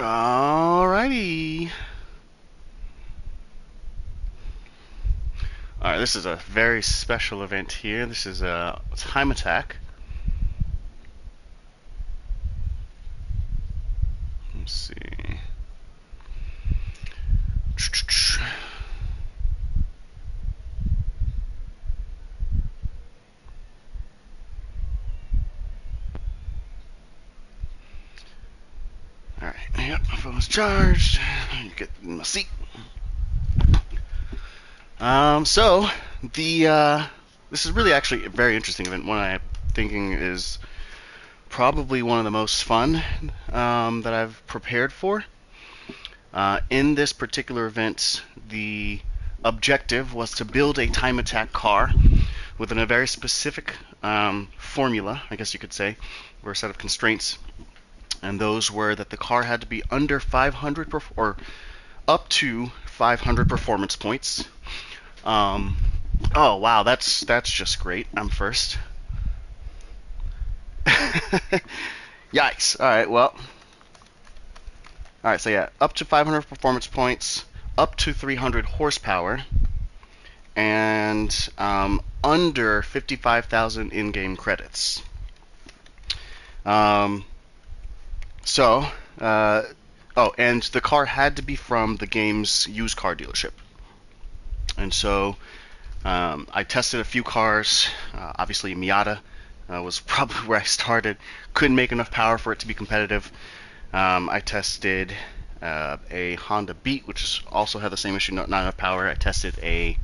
Alrighty. Alright, this is a very special event here. This is a time attack. Let's see. Alright, yep, my phone's charged. Get in my seat. So this is really actually a very interesting event. One I'm thinking is probably one of the most fun that I've prepared for. In this particular event, the objective was to build a time attack car within a very specific formula, I guess you could say, or a set of constraints. And those were that the car had to be under 500 or up to 500 performance points. Oh wow, that's just great. I'm first. Yikes. All right, well. All right, so yeah, up to 500 performance points, up to 300 horsepower, and under 55,000 in-game credits. Oh, and the car had to be from the game's used car dealership. And so I tested a few cars. Obviously, Miata was probably where I started. Couldn't make enough power for it to be competitive. I tested a Honda Beat, which also had the same issue, not enough power. I tested a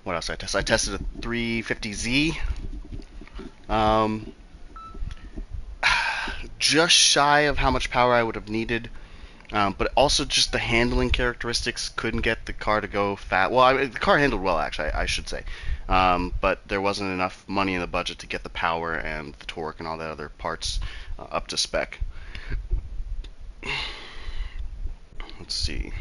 what else did I test? I tested a 350Z. Just shy of how much power I would have needed. But also just the handling characteristics couldn't get the car to go fast. Well, the car handled well, actually, I should say. But there wasn't enough money in the budget to get the power and the torque and all the other parts up to spec. Let's see.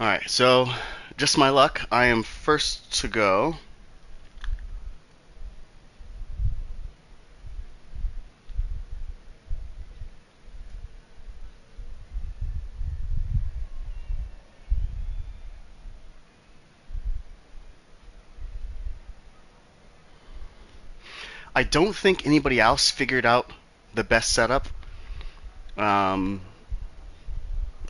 Alright, so just my luck, I am first to go. I don't think anybody else figured out the best setup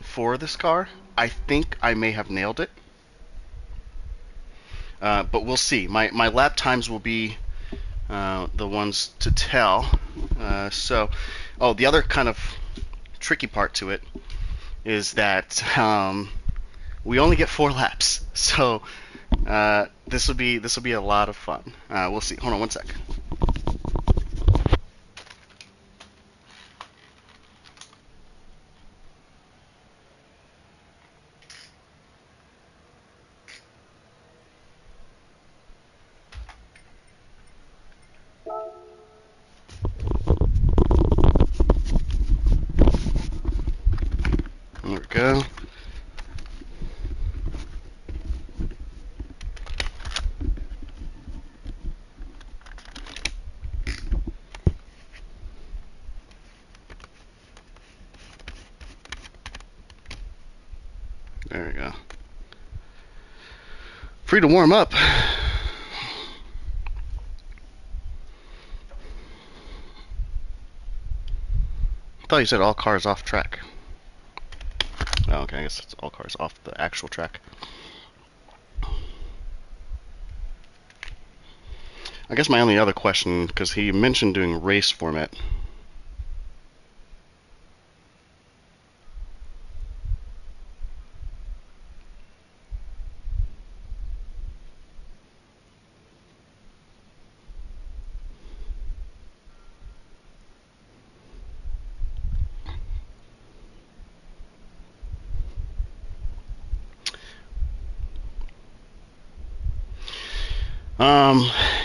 for this car. I think I may have nailed it. But we'll see. My lap times will be the ones to tell. The other kind of tricky part to it is that we only get 4 laps. So this will be a lot of fun. We'll see. Hold on one sec. There we go. There we go. Free to warm up. I thought you said all cars off track. Oh, okay, I guess it's all cars off the actual track. I guess my only other question, because he mentioned doing race format.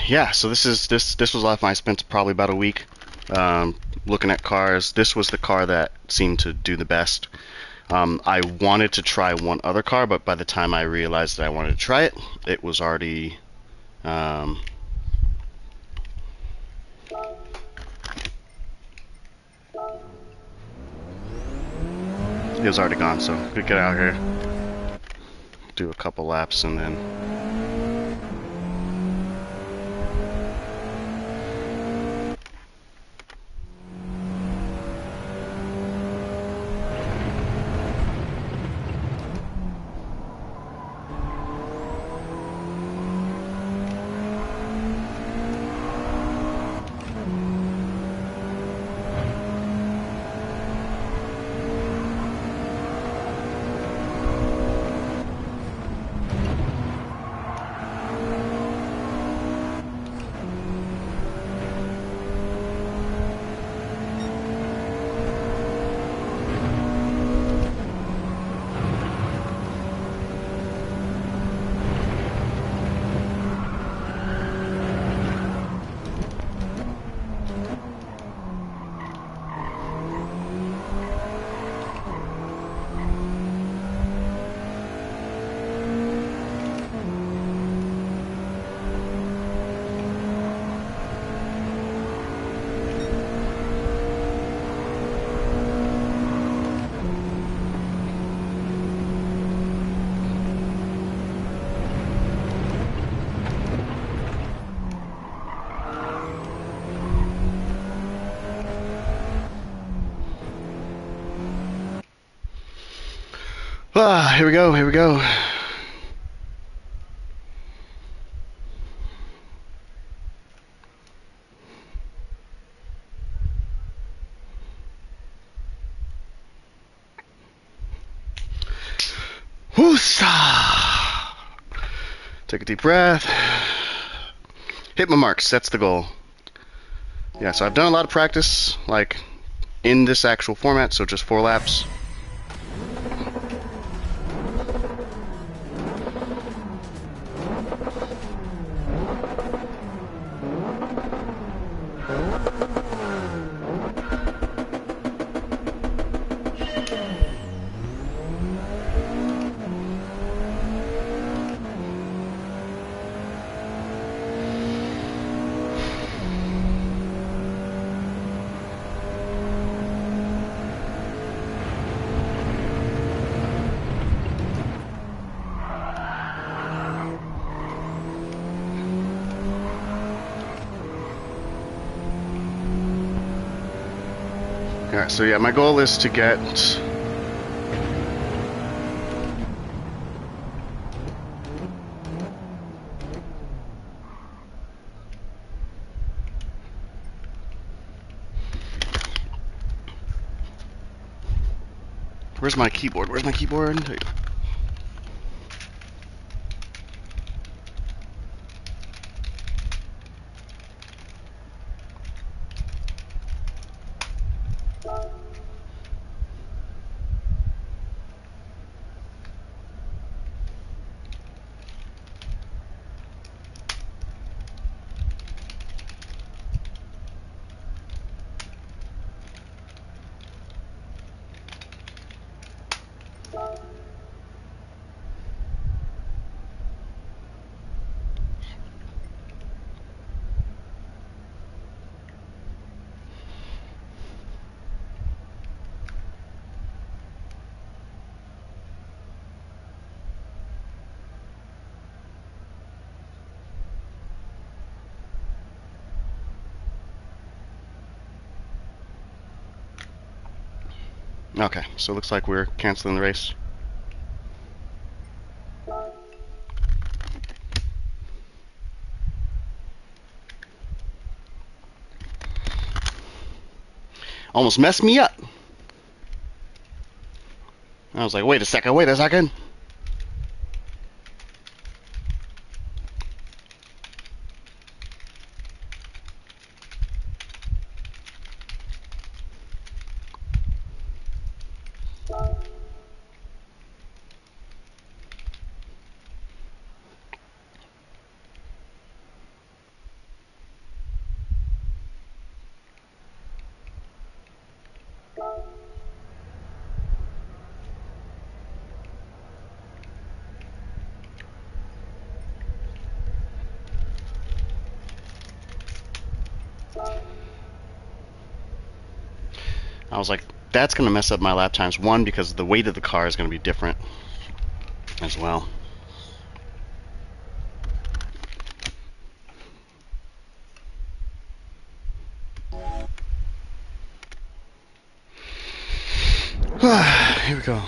Yeah, so this was off. I spent probably about a week looking at cars, this was the car that seemed to do the best. I wanted to try one other car, but by the time I realized that I wanted to try it, it was already gone, so we could get out here, do a couple laps, and then here we go, here we go. Woosa! Take a deep breath. Hit my marks, that's the goal. Yeah, so I've done a lot of practice, like, in this actual format, so just 4 laps. Alright, so yeah, my goal is to get... Where's my keyboard? Where's my keyboard? There you go. Okay, so it looks like we're canceling the race. Almost messed me up. I was like, wait a second, wait a second. I was like, that's going to mess up my lap times. One, because the weight of the car is going to be different as well. Here we go.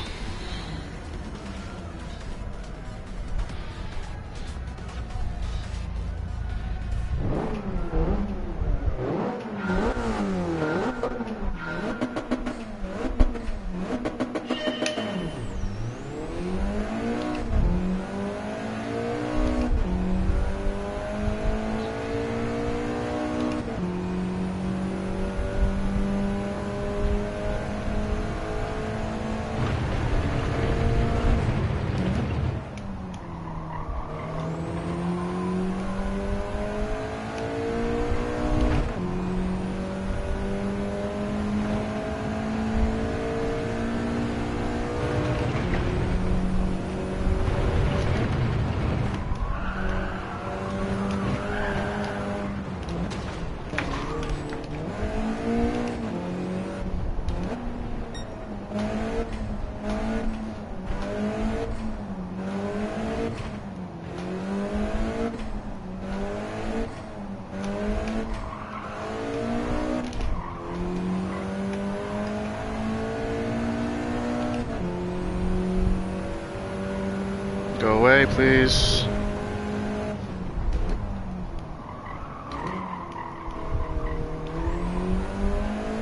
Go away, please.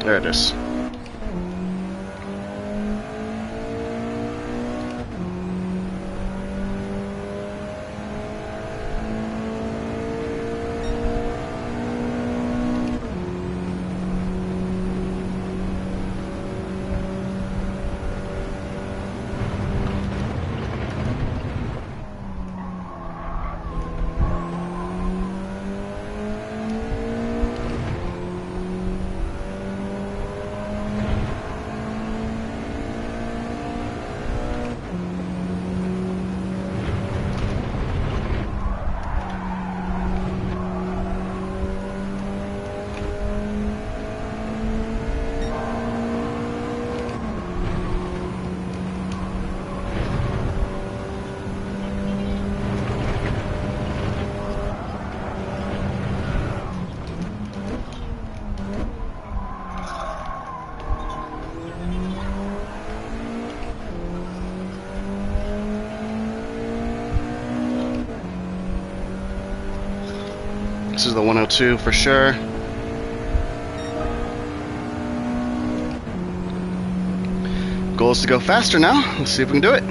There it is. This is the 102 for sure. Goal is to go faster now. Let's see if we can do it.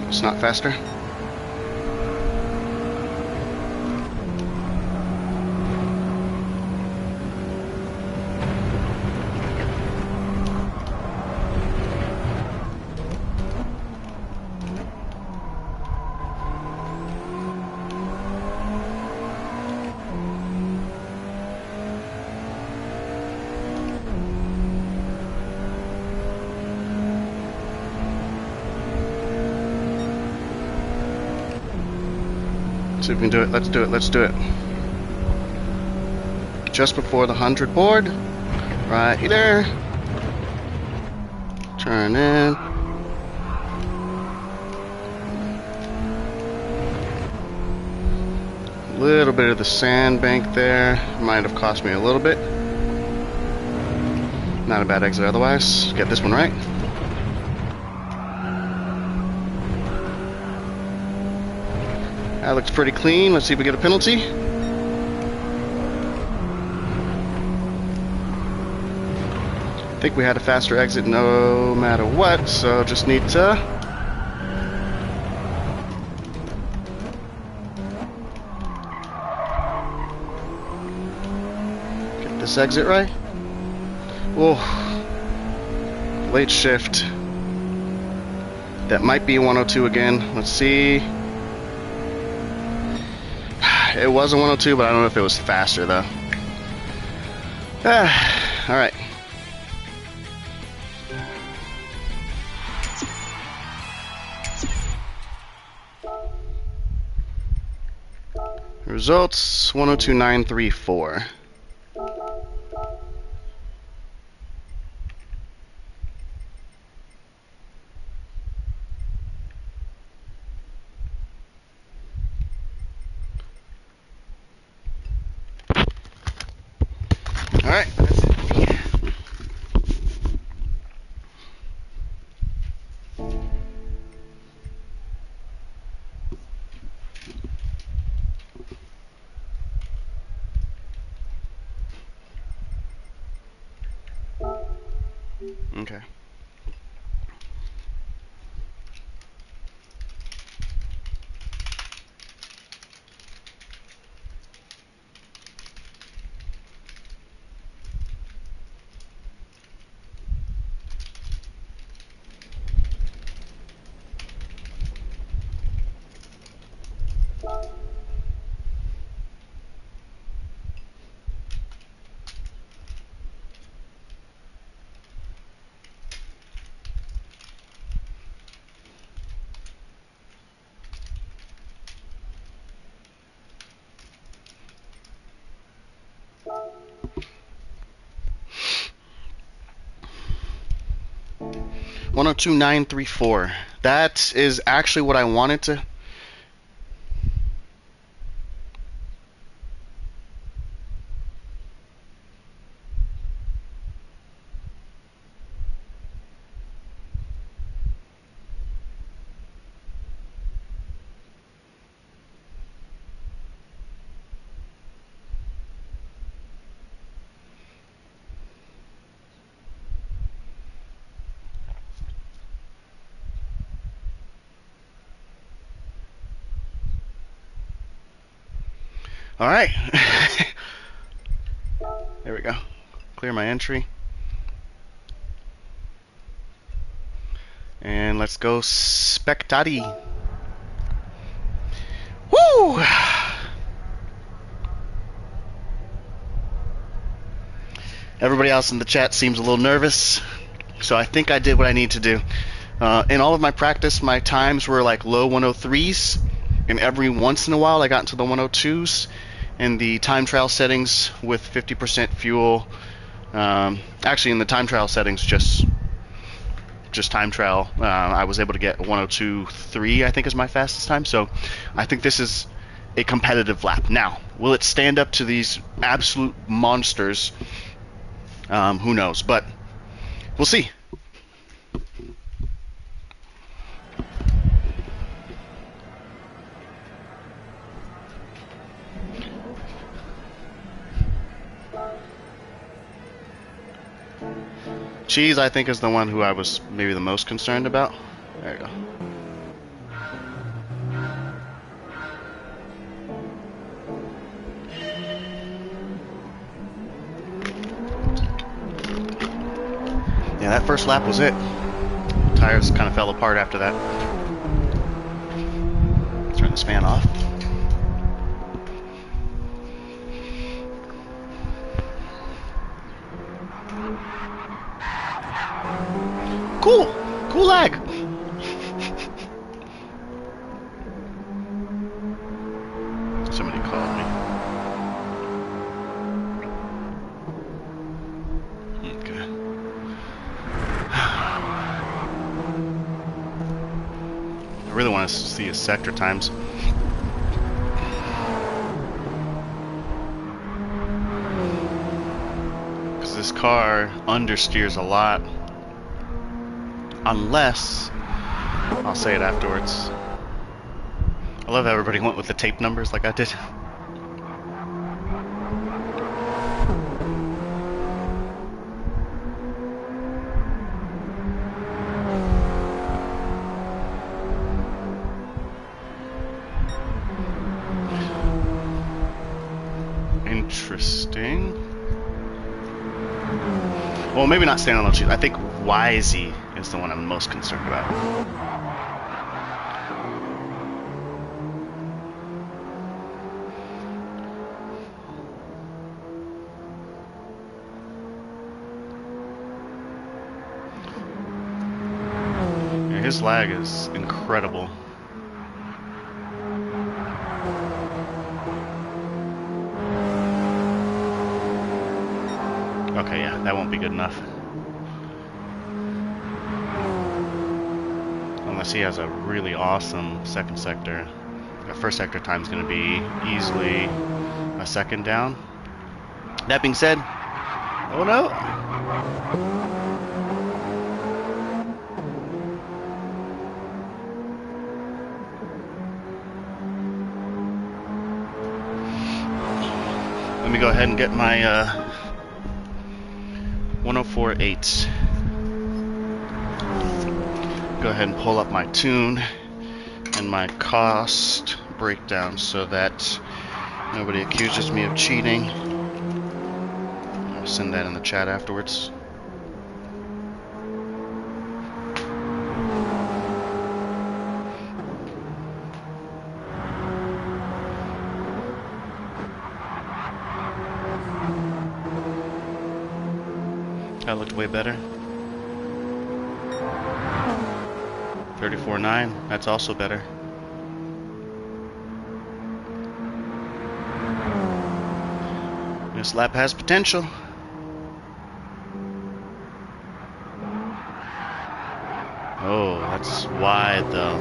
It's not faster. See if we can do it. Let's do it. Let's do it. Just before the 100 board. Right there. Turn in. A little bit of the sandbank there. Might have cost me a little bit. Not a bad exit otherwise. Get this one right. That looks pretty clean. Let's see if we get a penalty. I think we had a faster exit no matter what, so just need to get this exit right. Whoa. Late shift. That might be 102 again. Let's see. It was a 102, but I don't know if it was faster though. All right. Results 102.934. All right, that's it for me. Okay. One 102.934. That is actually what I wanted to. All right. There we go. Clear my entry. And let's go Spectati. Woo! Everybody else in the chat seems a little nervous, so I think I did what I need to do. In all of my practice, my times were like low 103s, and every once in a while I got into the 102s. In the time trial settings with 50% fuel, actually in the time trial settings, just time trial, I was able to get 102.3, I think is my fastest time. So I think this is a competitive lap. Now, will it stand up to these absolute monsters? Who knows, but we'll see. Cheese, I think, is the one who I was maybe the most concerned about. There you go. Yeah, that first lap was it. Tires kind of fell apart after that. Turn this fan off. Cool! Cool lag! Somebody called me. Okay. I really want to see his sector times. Because this car understeers a lot. Unless, I'll say it afterwards. I love how everybody went with the tape numbers like I did. Interesting. Well, maybe not standing on cheese. I think YZ is the one I'm most concerned about. Yeah, his lag is incredible. Okay, yeah, that won't be good enough. Unless he has a really awesome second sector. That first sector time is going to be easily a second down. That being said, oh no! Let me go ahead and get my 104.8. Go ahead and pull up my tune and my cost breakdown so that nobody accuses me of cheating. I'll send that in the chat afterwards. That looked way better. 34.9, that's also better. This lap has potential. Oh, that's wide though.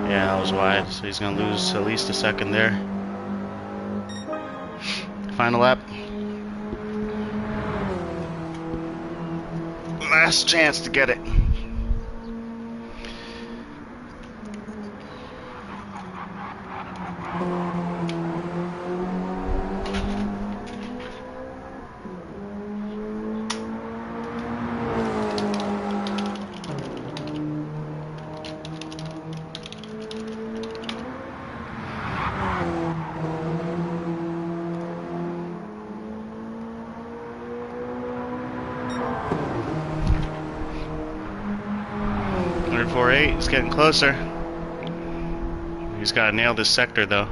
Yeah, that was wide, so he's gonna lose at least a second there. Final lap. Last chance to get it. It's getting closer. He's got to nail this sector though.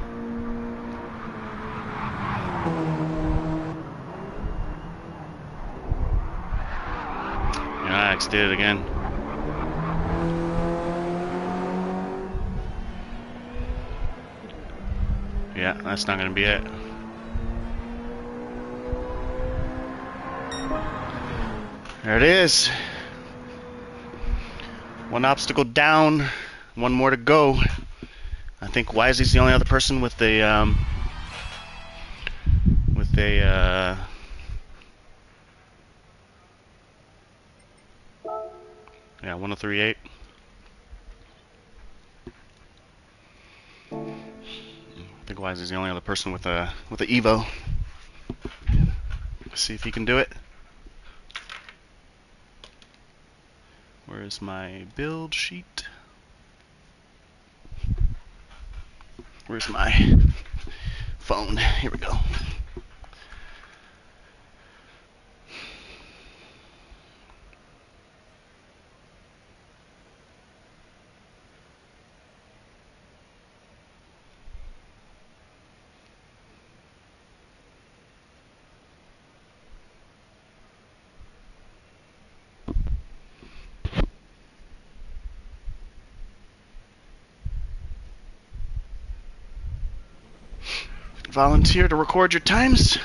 Yikes, did it again. Yeah, that's not going to be it. There it is. One obstacle down, one more to go. I think Wisely's the only other person with a yeah, 103.8. I think Wisely's the only other person with a Evo. Let's see if he can do it. Where is my build sheet? Where's my phone? Here we go. Volunteer to record your times.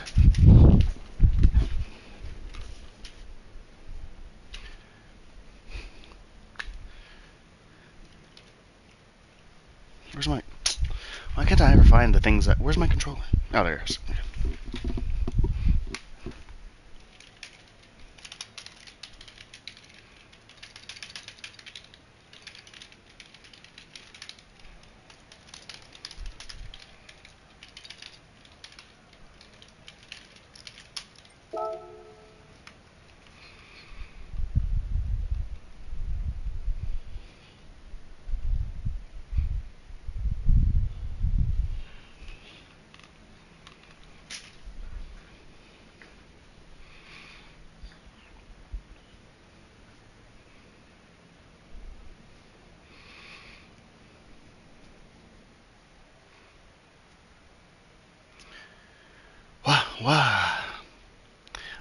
Where's my... Why can't I ever find the things that... Where's my controller? Oh, there it is. Wow.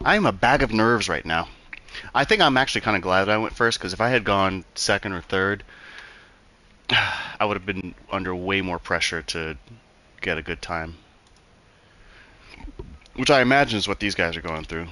I am a bag of nerves right now. I think I'm actually kind of glad I went first, because if I had gone second or third, I would have been under way more pressure to get a good time. Which I imagine is what these guys are going through.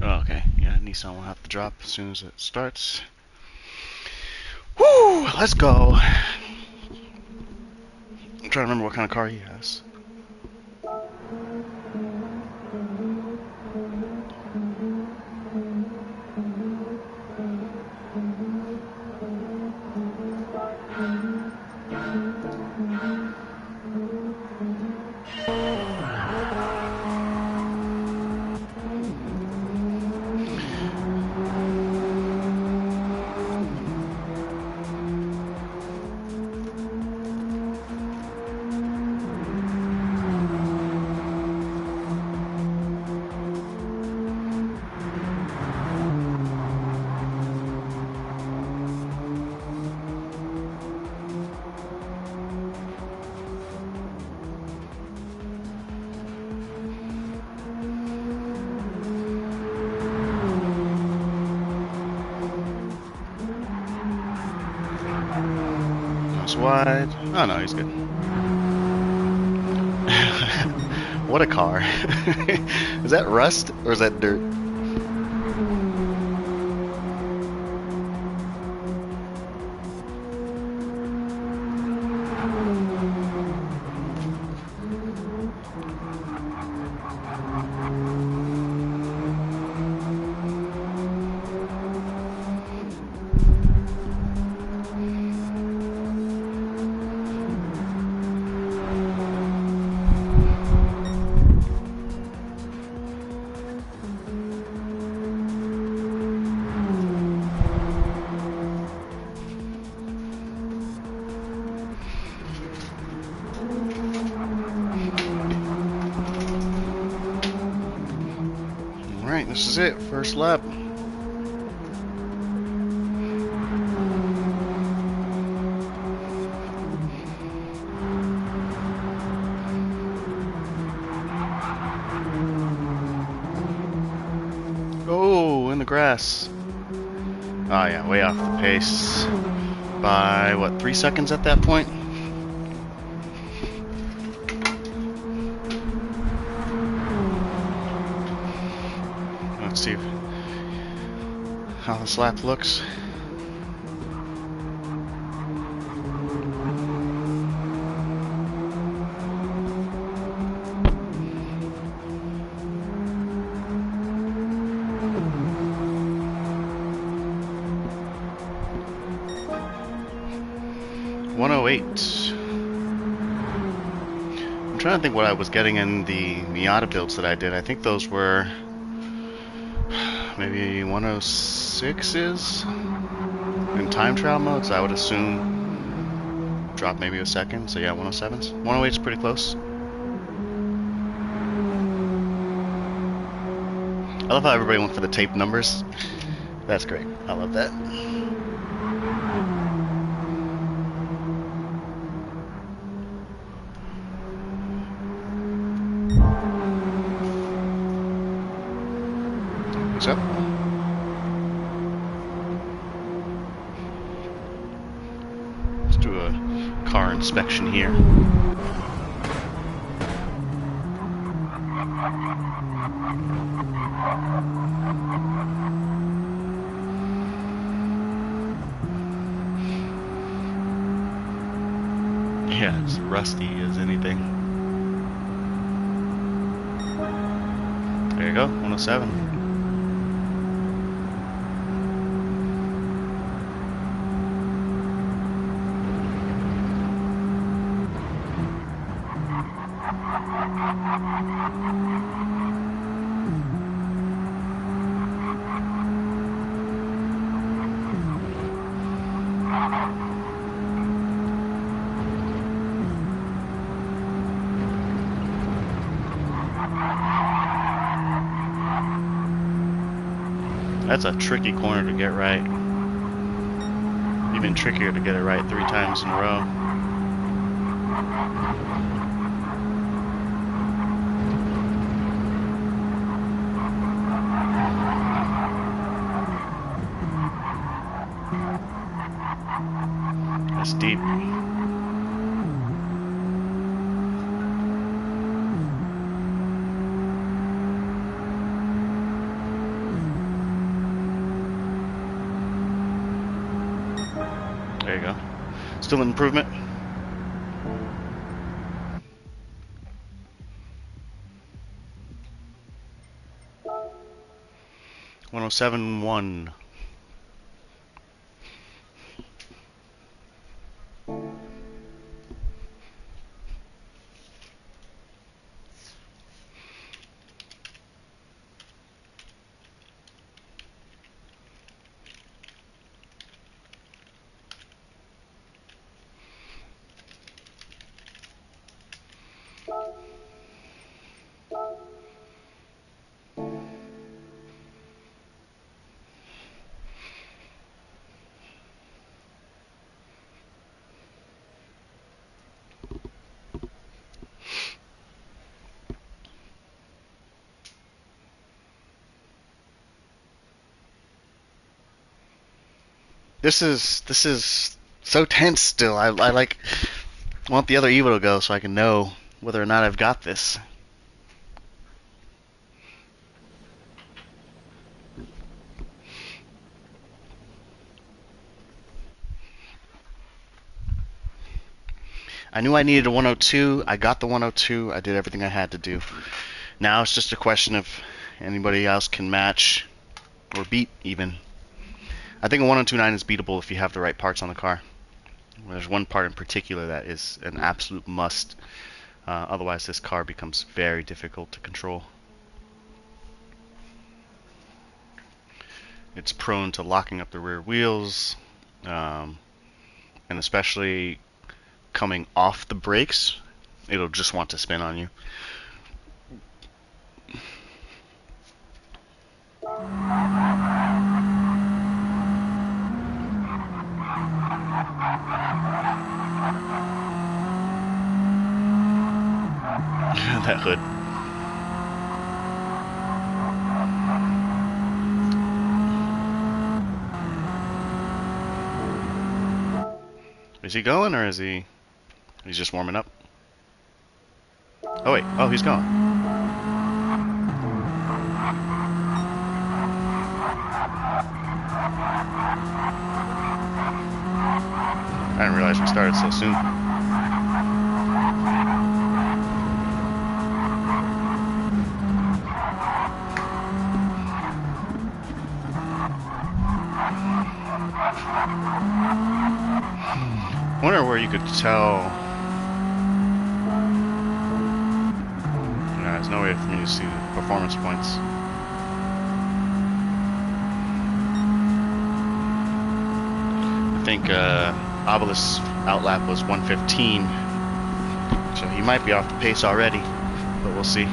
Oh, okay, yeah, Nissan will have to drop as soon as it starts. Woo! Let's go. I'm trying to remember what kind of car he has. Wide. Oh no, he's good. What a car. Is that rust or is that dirt? Alright, this is it. First lap. Oh, in the grass. Oh yeah, way off the pace. By, what, 3 seconds at that point? Let's see how this lap looks. I'm trying to think what I was getting in the Miata builds that I did. I think those were maybe 106s in time trial mode, so I would assume drop maybe a second. So yeah, 107s. 108 is pretty close. I love how everybody went for the tape numbers. That's great. I love that. What's up? Let's do a car inspection here. Yeah, it's rusty as anything. There you go, 107. That's a tricky corner to get right. Even trickier to get it right 3 times in a row. That's deep. There you go. Still an improvement. $107.1. This is so tense still. I like want the other Evo to go so I can know whether or not I've got this. I knew I needed a 102. I got the 102. I did everything I had to do. Now it's just a question of anybody else can match or beat even. I think a 1029 is beatable if you have the right parts on the car. There's one part in particular that is an absolute must. Otherwise this car becomes very difficult to control. It's prone to locking up the rear wheels, and especially coming off the brakes, it'll just want to spin on you. That hood. Is he going or is he... He's just warming up? Oh wait, oh he's gone. I didn't realize we started so soon. I wonder where you could tell. No, there's no way for me to see the performance points. I think Obelisk's outlap was 115, so he might be off the pace already, but we'll see.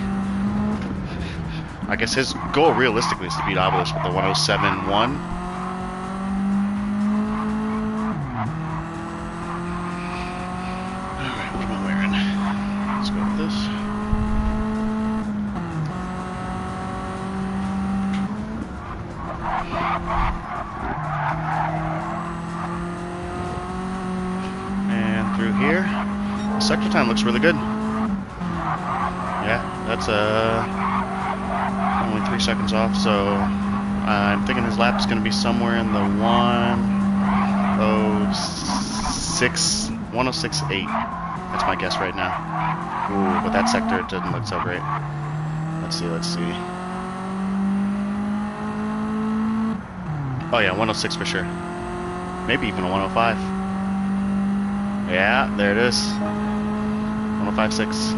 I guess his goal realistically is to beat Obelisk with the 107.1. Through here, the sector time looks really good. Yeah, that's only 3 seconds off, so I'm thinking his lap is going to be somewhere in the 106.8. That's my guess right now. Ooh, but that sector doesn't look so great. Let's see. Oh yeah, 106 for sure. Maybe even a 105. Yeah, there it is. 105.6.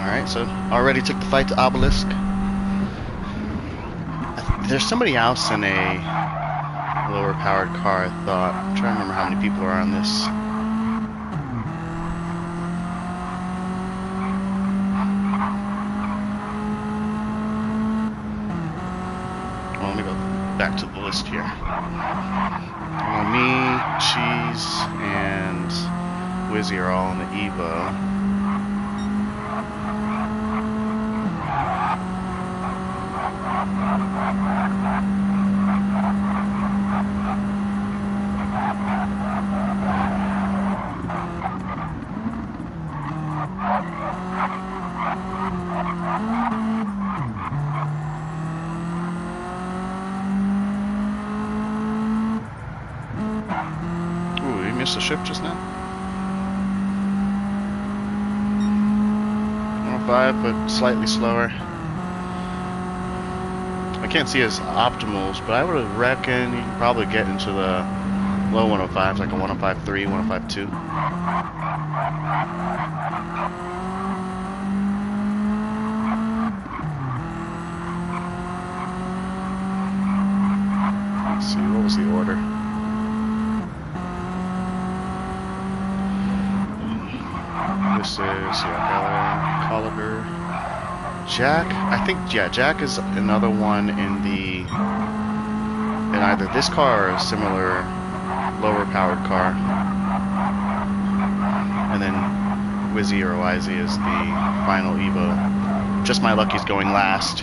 Alright, so already took the fight to Obelisk. There's somebody else in a lower powered car, I thought. I'm trying to remember how many people are on this. Well, let me go back to the list here. Me, Cheese, and Wizzy are all in the Evo. The ship just now. 105, but slightly slower. I can't see his optimals, but I would reckon you can probably get into the low 105s, like a 105.3, 105.2. Let's see, what was the order? This is, yeah, Colliver. Jack, I think, yeah, Jack is another one in either this car or a similar lower powered car. And then Wizzy or YZ is the final Evo. Just my luck, he's going last.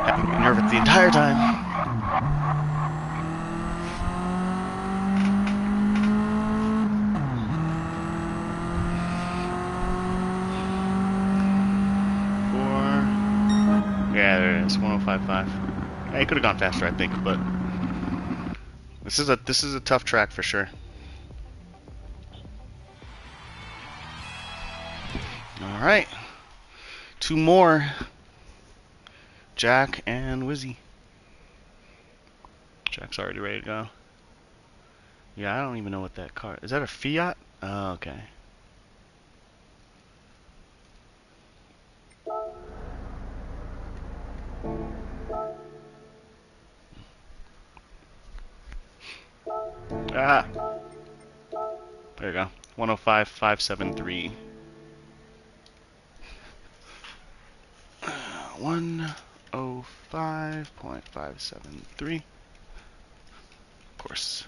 Having me nervous the entire time. Yeah, there it is, 105.5. Yeah, he could have gone faster, I think, but this is a tough track for sure. All right, 2 more. Jack and Wizzy. Jack's already ready to go. Yeah, I don't even know what that car is. That a Fiat? Oh, okay. Ah, there you go. 105.573. 105.573. Of course.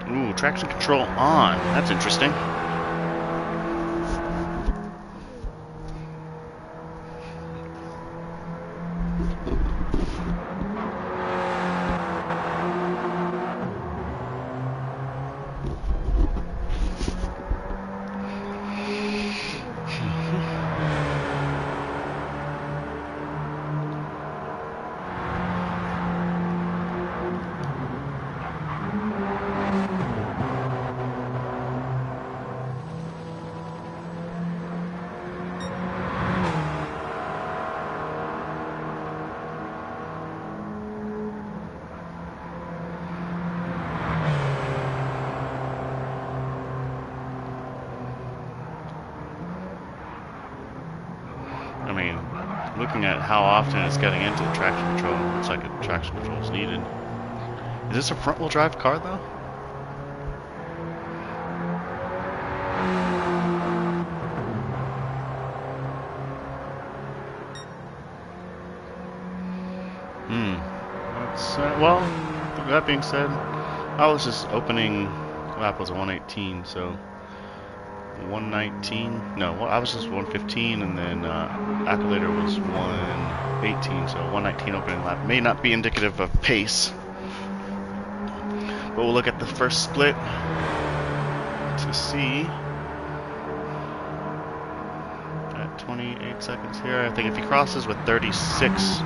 Ooh, traction control on. That's interesting. Looking at how often it's getting into traction control, looks like traction control is needed. Is this a front-wheel drive car though? Well, that being said, I was just opening lap was a 118, so 119. No, I was just 115, and then accumulator was 118, so 119 opening lap may not be indicative of pace. But we'll look at the first split to see. At 28 seconds here, I think if he crosses with 36.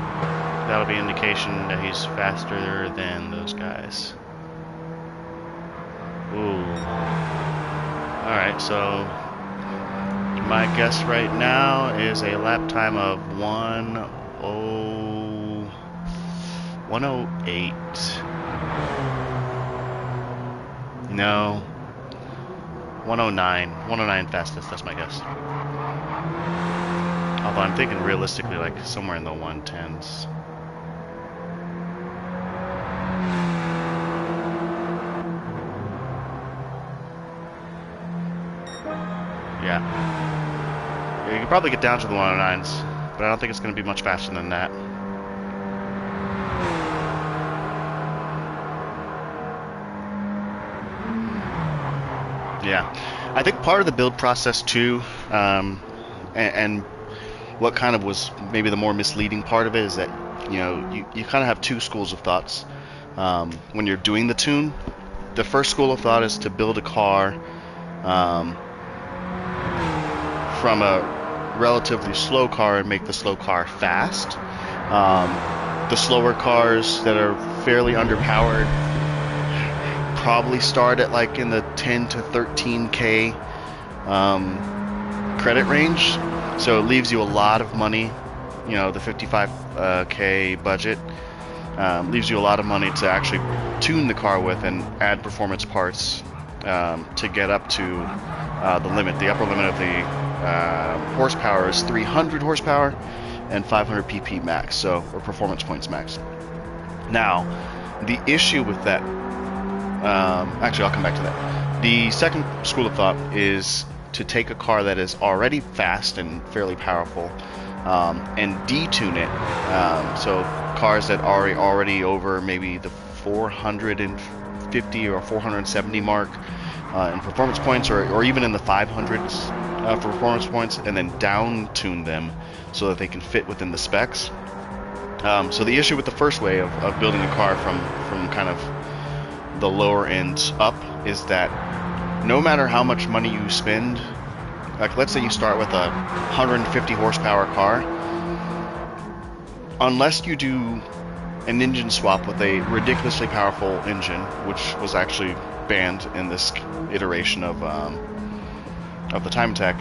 That'll be an indication that he's faster than those guys. Ooh. Alright, so my guess right now is a lap time of 108. No. 109. 109 fastest, that's my guess. Although I'm thinking realistically like somewhere in the 110s. Yeah. You can probably get down to the 109s, but I don't think it's going to be much faster than that. Yeah. I think part of the build process too, and what kind of was maybe the more misleading part of it is that, you know, you kind of have two schools of thoughts. When you're doing the tune, the first school of thought is to build a car from a relatively slow car and make the slow car fast. The slower cars that are fairly underpowered probably start at like in the 10 to 13k credit range, so it leaves you a lot of money. You know, the 55k budget leaves you a lot of money to actually tune the car with and add performance parts to get up to the limit. The upper limit of the horsepower is 300 horsepower and 500 pp max, so, or performance points max. Now, the issue with that, actually I'll come back to that. The second school of thought is to take a car that is already fast and fairly powerful and detune it. So cars that are already over maybe the 450 or 470 mark in performance points, or even in the 500s for performance points, and then down tune them so that they can fit within the specs. So the issue with the first way of building a car from kind of the lower ends up is that no matter how much money you spend, like let's say you start with a 150 horsepower car, unless you do an engine swap with a ridiculously powerful engine, which was actually banned in this iteration of the Time Attack,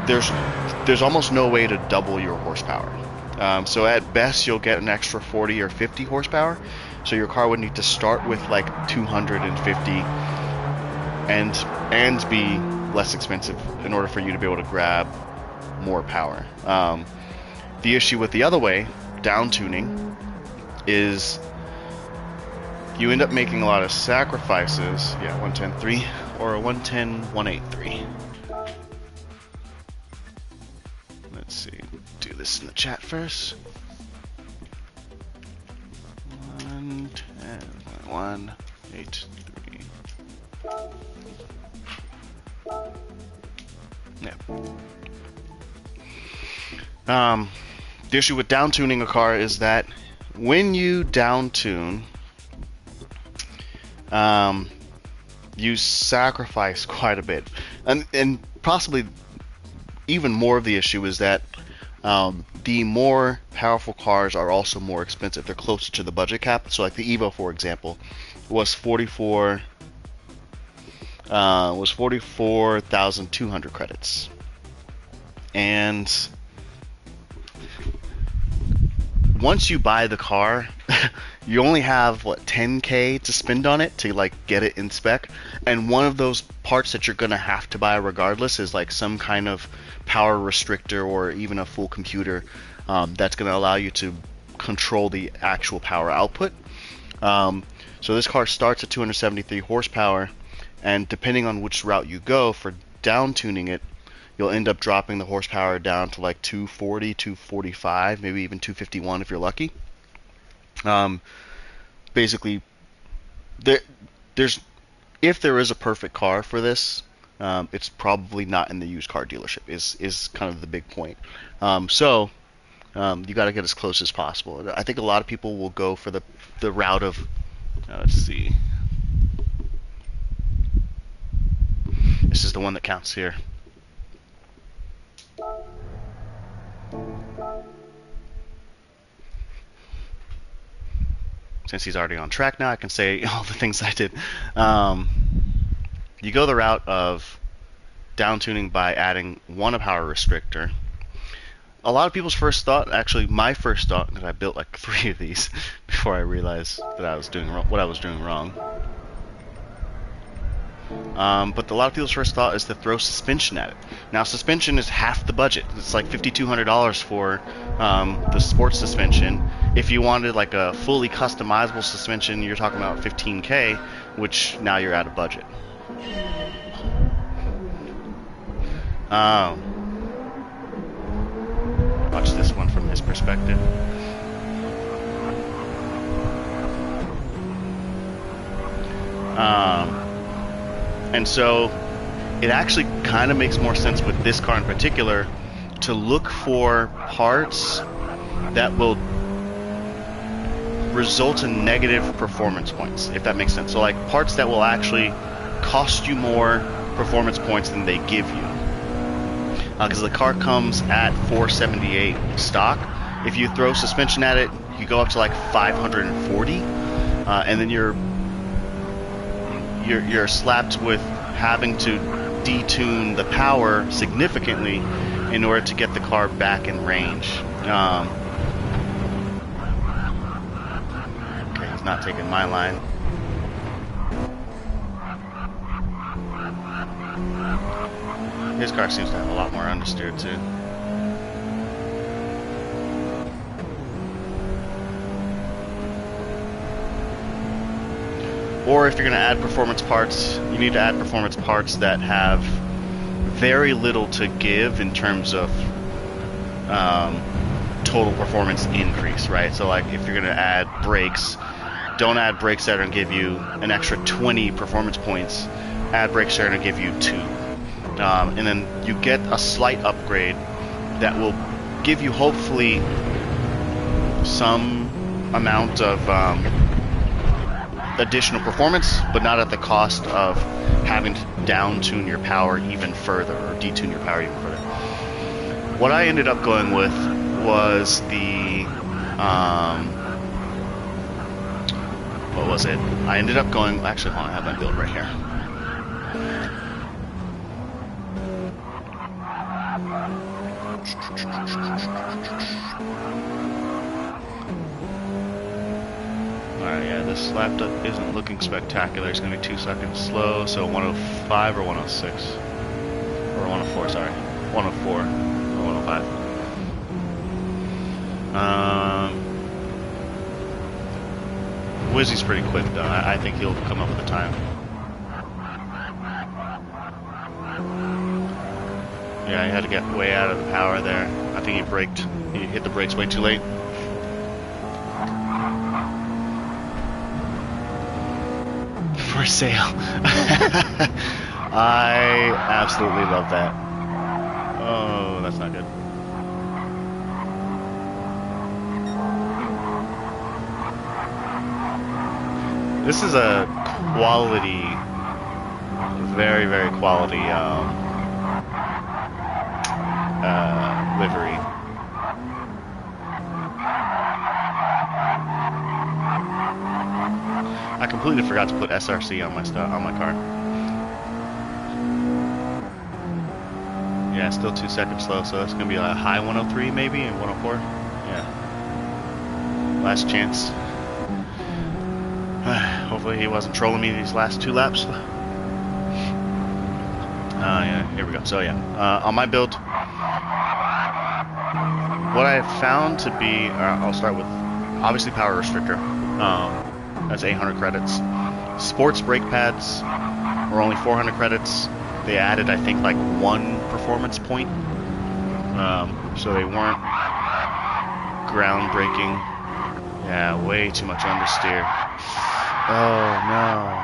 there's almost no way to double your horsepower. So at best you'll get an extra 40 or 50 horsepower. So your car would need to start with like 250 and be less expensive in order for you to be able to grab more power. The issue with the other way, down tuning, is you end up making a lot of sacrifices. Yeah, 110.3 or a 110.183. Let's see, do this in the chat first. 110.183. Yeah. The issue with down tuning a car is that when you down tune, you sacrifice quite a bit, and possibly even more of the issue is that the more powerful cars are also more expensive. They're closer to the budget cap. So like the Evo, for example, was 44,200 credits, and once you buy the car, you only have what, 10k to spend on it to like get it in spec, and one of those parts that you're gonna have to buy regardless is like some kind of power restrictor or even a full computer that's going to allow you to control the actual power output. So this car starts at 273 horsepower, and depending on which route you go for down tuning it, you'll end up dropping the horsepower down to like 240, 245, maybe even 251 if you're lucky. Basically, if there is a perfect car for this, it's probably not in the used car dealership. Is kind of the big point. So you got to get as close as possible. I think a lot of people will go for the route of let's see. This is the one that counts here. Since he's already on track now, I can say all the things I did. You go the route of down tuning by adding one power restrictor. A lot of people's first thought, actually my first thought, because I built like 3 of these before I realized that I was doing what I was doing wrong. But a lot of people's first thought is to throw suspension at it. Now, suspension is half the budget. It's like $5,200 for the sports suspension. If you wanted like a fully customizable suspension, you're talking about $15K, which now you're out of budget. Watch this one from his perspective. And so it actually kind of makes more sense with this car in particular to look for parts that will result in negative performance points, if that makes sense. So like parts that will actually cost you more performance points than they give you. Because the car comes at 478 stock. If you throw suspension at it, you go up to like 540, and then you're slapped with having to detune the power significantly in order to get the car back in range. Okay, he's not taking my line. His car seems to have a lot more understeer too. Or if you're going to add performance parts, you need to add performance parts that have very little to give in terms of total performance increase, right? So like if you're going to add brakes, don't add brakes that are going to give you an extra 20 performance points. Add brakes that are going to give you 2. And then you get a slight upgrade that will give you hopefully some amount of additional performance, but not at the cost of having to down tune your power even further or detune your power even further. What I ended up going with was the what was it? I ended up going, actually hold on, I have my build right here. Alright, yeah, this laptop isn't looking spectacular. It's going to be 2 seconds slow, so 105 or 106. Or 104, sorry. 104 or 105. Wizzy's pretty quick, though. I think he'll come up with a time. Yeah, he had to get way out of the power there. I think he hit the brakes way too late. For sale. I absolutely love that. Oh, that's not good. This is a quality, very, very quality livery. I completely forgot to put SRC on my car. Yeah, still 2 seconds slow, so that's gonna be a high 103 maybe and 104. Yeah. Last chance. Hopefully he wasn't trolling me these last 2 laps. Yeah, here we go. So yeah, on my build, what I have found to be, I'll start with obviously power restrictor. That's 800 credits. Sports brake pads were only 400 credits. They added, I think, like 1 performance point. So they weren't groundbreaking. Yeah, way too much understeer. Oh no.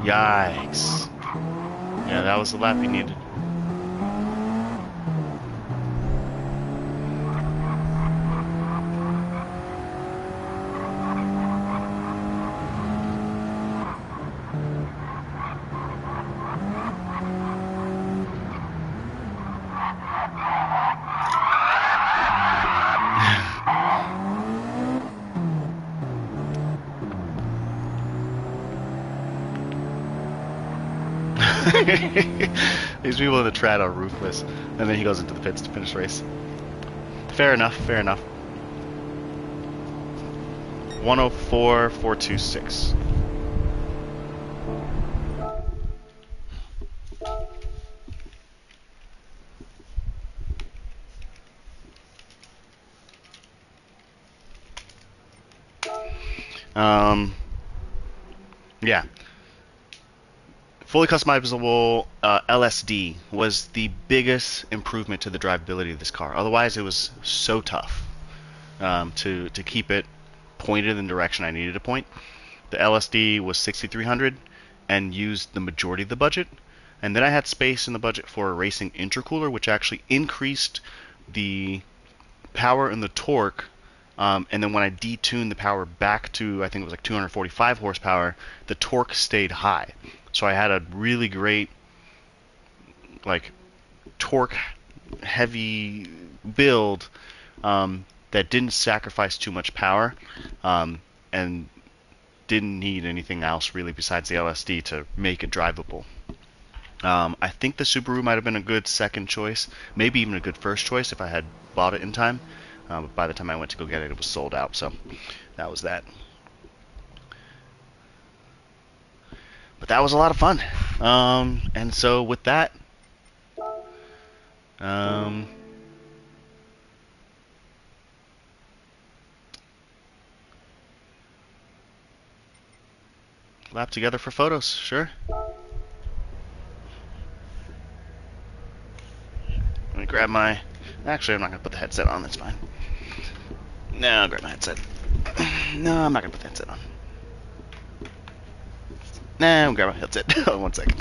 Yikes. Yeah, that was the lap he needed. These people in the trad are ruthless. And then he goes into the pits to finish the race. Fair enough, fair enough. 104.426. Yeah. Fully customizable LSD was the biggest improvement to the drivability of this car. Otherwise, it was so tough to keep it pointed in the direction I needed to point. The LSD was 6,300 and used the majority of the budget. And then I had space in the budget for a racing intercooler, which actually increased the power and the torque. And then when I detuned the power back to, I think it was like 245 horsepower, the torque stayed high. So I had a really great, like, torque heavy build that didn't sacrifice too much power and didn't need anything else really besides the LSD to make it drivable. I think the Subaru might have been a good second choice, maybe even a good first choice if I had bought it in time. But by the time I went to go get it, it was sold out, so that was that. But that was a lot of fun. And so with that, lap together for photos, sure. Let me grab my... Actually, I'm not going to put the headset on, that's fine. No, I'll grab my headset. No, I'm not going to put the headset on. Nah, I'll grab my headset. Hold on 1 second.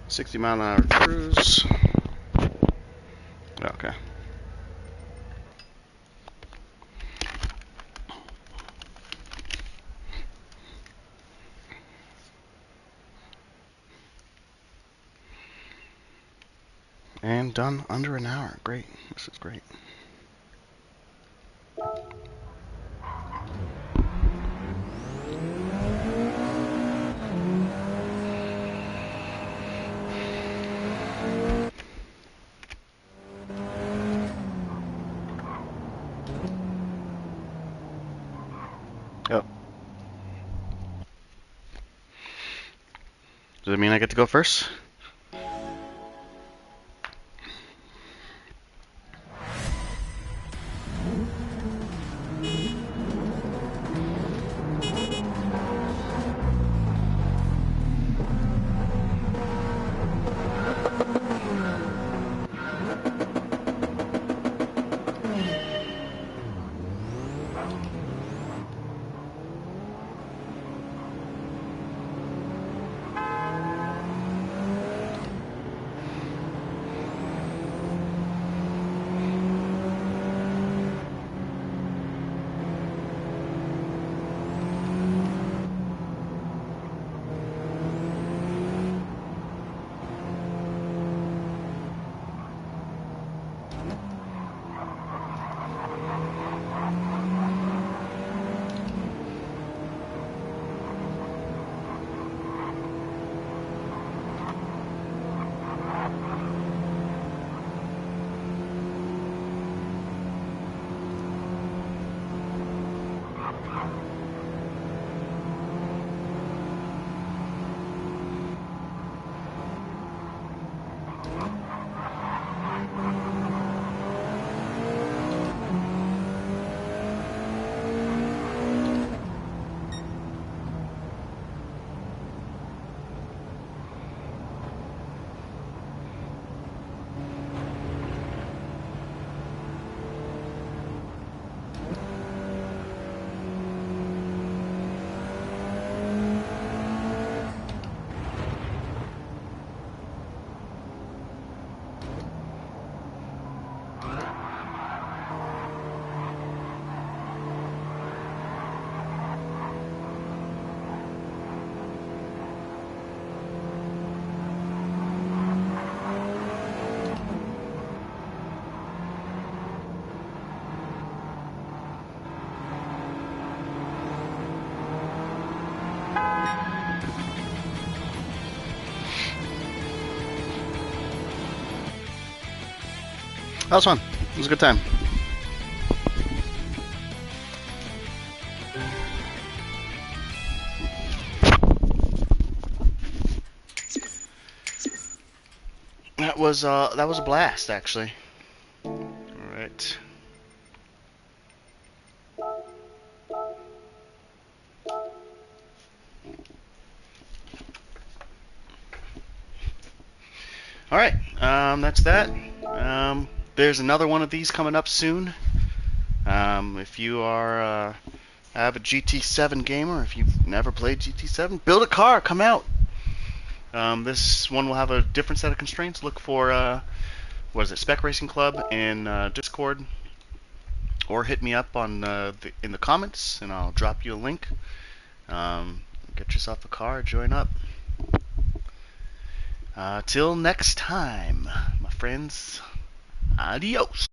$60-mile-an-hour cruise. Okay. And done under an hour. Great. This is great. Oh. Does it mean I get to go first? That was fun. It was a good time. That was a blast, actually. All right. All right. That's that. There's another one of these coming up soon. If you are have a GT7 gamer, if you've never played GT7, build a car. Come out. This one will have a different set of constraints. Look for what is it, Spec Racing Club in Discord, or hit me up on in the comments, and I'll drop you a link. Get yourself a car, join up. Till next time, my friends, adios.